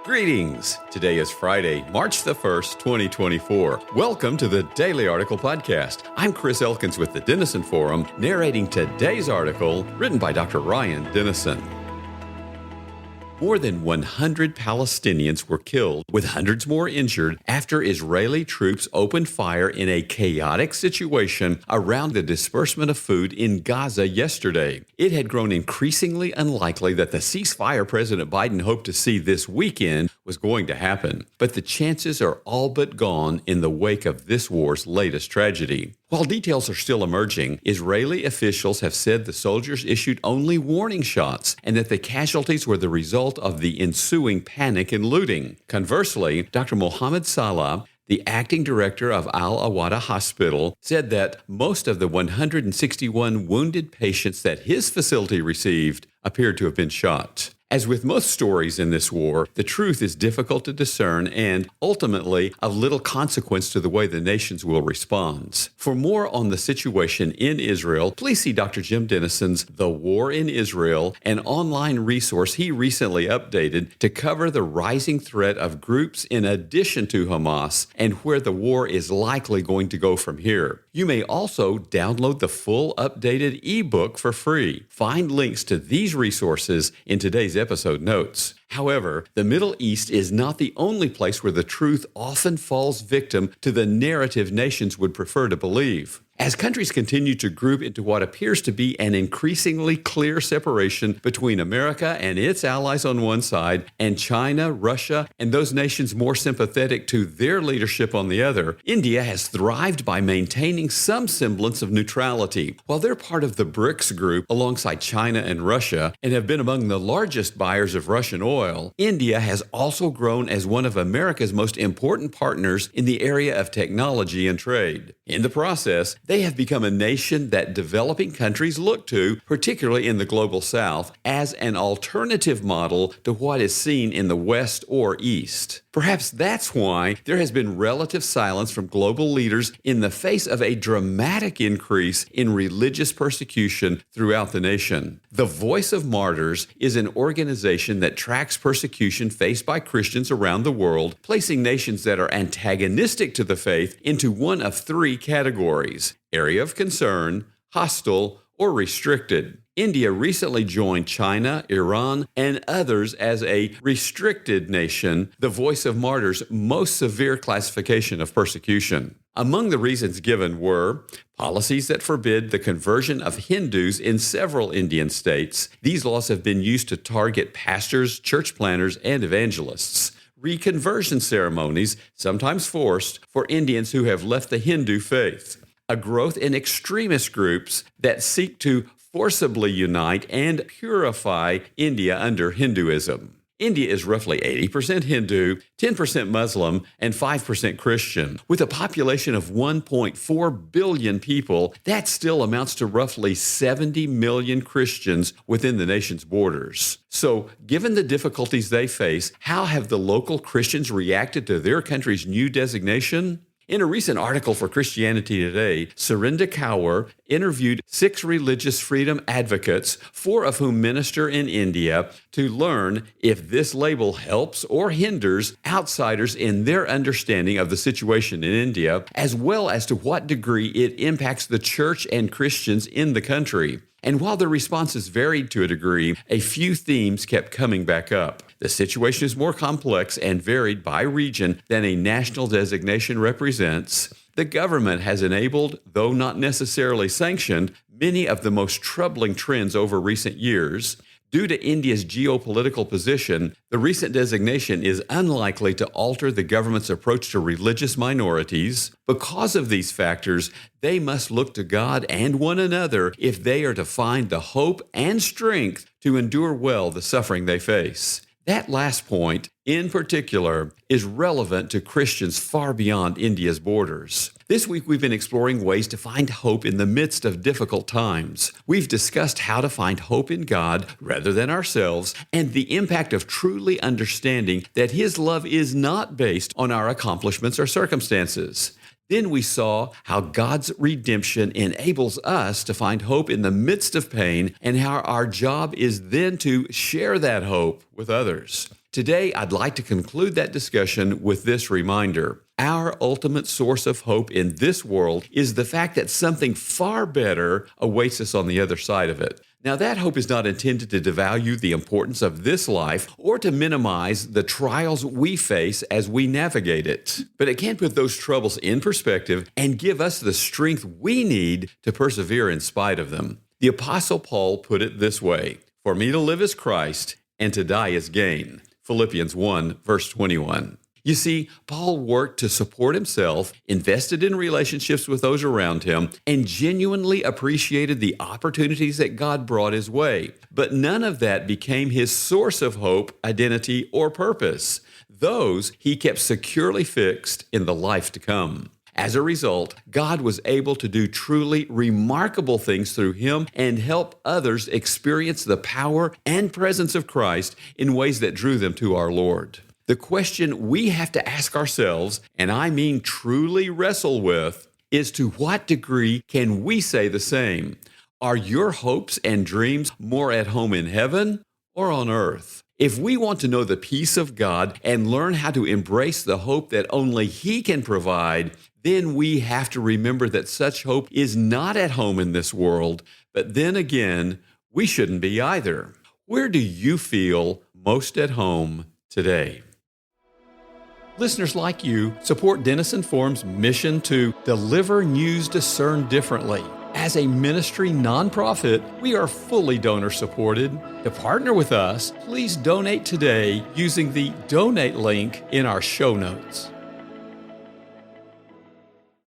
Greetings! Today is Friday, March the 1st, 2024. Welcome to the Daily Article Podcast. I'm Chris Elkins with the Denison Forum, narrating today's article written by Dr. Ryan Denison. More than 100 Palestinians were killed, with hundreds more injured, after Israeli troops opened fire in a chaotic situation around the disbursement of food in Gaza yesterday. It had grown increasingly unlikely that the ceasefire President Biden hoped to see this weekend was going to happen, but the chances are all but gone in the wake of this war's latest tragedy. While details are still emerging, Israeli officials have said the soldiers issued only warning shots and that the casualties were the result of the ensuing panic and looting. Conversely, Dr. Mohammed Salah, the acting director of Al-Awada Hospital, said that most of the 161 wounded patients that his facility received appeared to have been shot. As with most stories in this war, the truth is difficult to discern and, ultimately, of little consequence to the way the nations will respond. For more on the situation in Israel, please see Dr. Jim Denison's The War in Israel, an online resource he recently updated to cover the rising threat of groups in addition to Hamas and where the war is likely going to go from here. You may also download the full updated ebook for free. Find links to these resources in today's episode notes. However, the Middle East is not the only place where the truth often falls victim to the narrative nations would prefer to believe. As countries continue to group into what appears to be an increasingly clear separation between America and its allies on one side and China, Russia, and those nations more sympathetic to their leadership on the other, India has thrived by maintaining some semblance of neutrality. While they're part of the BRICS group alongside China and Russia and have been among the largest buyers of Russian oil, India has also grown as one of America's most important partners in the area of technology and trade. In the process, they have become a nation that developing countries look to, particularly in the global South, as an alternative model to what is seen in the West or East. Perhaps that's why there has been relative silence from global leaders in the face of a dramatic increase in religious persecution throughout the nation. The Voice of Martyrs is an organization that tracks persecution faced by Christians around the world, placing nations that are antagonistic to the faith into one of three categories: area of concern, hostile, or restricted. India recently joined China, Iran, and others as a restricted nation, the Voice of Martyrs' most severe classification of persecution. Among the reasons given were policies that forbid the conversion of Hindus in several Indian states. These laws have been used to target pastors, church planners, and evangelists. Reconversion ceremonies, sometimes forced, for Indians who have left the Hindu faith. A growth in extremist groups that seek to forcibly unite and purify India under Hinduism. India is roughly 80% Hindu, 10% Muslim, and 5% Christian. With a population of 1.4 billion people, that still amounts to roughly 70 million Christians within the nation's borders. So, given the difficulties they face, how have the local Christians reacted to their country's new designation? In a recent article for Christianity Today, Surinder Kaur interviewed 6 religious freedom advocates, 4 of whom minister in India, to learn if this label helps or hinders outsiders in their understanding of the situation in India, as well as to what degree it impacts the church and Christians in the country. And while the responses varied to a degree, a few themes kept coming back up. The situation is more complex and varied by region than a national designation represents. The government has enabled, though not necessarily sanctioned, many of the most troubling trends over recent years. Due to India's geopolitical position, the recent designation is unlikely to alter the government's approach to religious minorities. Because of these factors, they must look to God and one another if they are to find the hope and strength to endure well the suffering they face. That last point, in particular, is relevant to Christians far beyond India's borders. This week, we've been exploring ways to find hope in the midst of difficult times. We've discussed how to find hope in God rather than ourselves, and the impact of truly understanding that His love is not based on our accomplishments or circumstances. Then we saw how God's redemption enables us to find hope in the midst of pain, and how our job is then to share that hope with others. Today, I'd like to conclude that discussion with this reminder. Our ultimate source of hope in this world is the fact that something far better awaits us on the other side of it. Now, that hope is not intended to devalue the importance of this life or to minimize the trials we face as we navigate it. But it can put those troubles in perspective and give us the strength we need to persevere in spite of them. The Apostle Paul put it this way, "For me to live is Christ, and to die is gain." Philippians 1, verse 21. You see, Paul worked to support himself, invested in relationships with those around him, and genuinely appreciated the opportunities that God brought his way. But none of that became his source of hope, identity, or purpose. Those he kept securely fixed in the life to come. As a result, God was able to do truly remarkable things through him and help others experience the power and presence of Christ in ways that drew them to our Lord. The question we have to ask ourselves, and I mean truly wrestle with, is to what degree can we say the same? Are your hopes and dreams more at home in heaven or on earth? If we want to know the peace of God and learn how to embrace the hope that only He can provide, then we have to remember that such hope is not at home in this world, but then again, we shouldn't be either. Where do you feel most at home today? Listeners like you support Denison Forum's mission to deliver news discerned differently. As a ministry nonprofit, we are fully donor supported. To partner with us, please donate today using the donate link in our show notes.